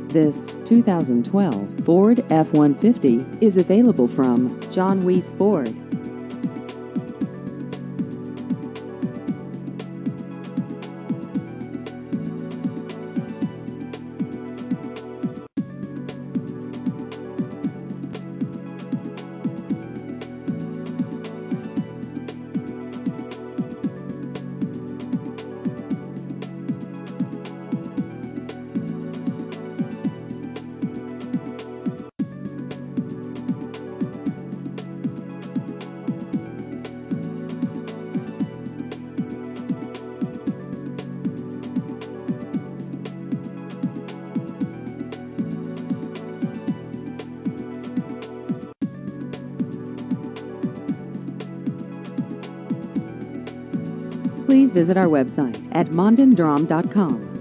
This 2012 Ford F-150 is available from John Weiss Ford. Please visit our website at mondendrom.com.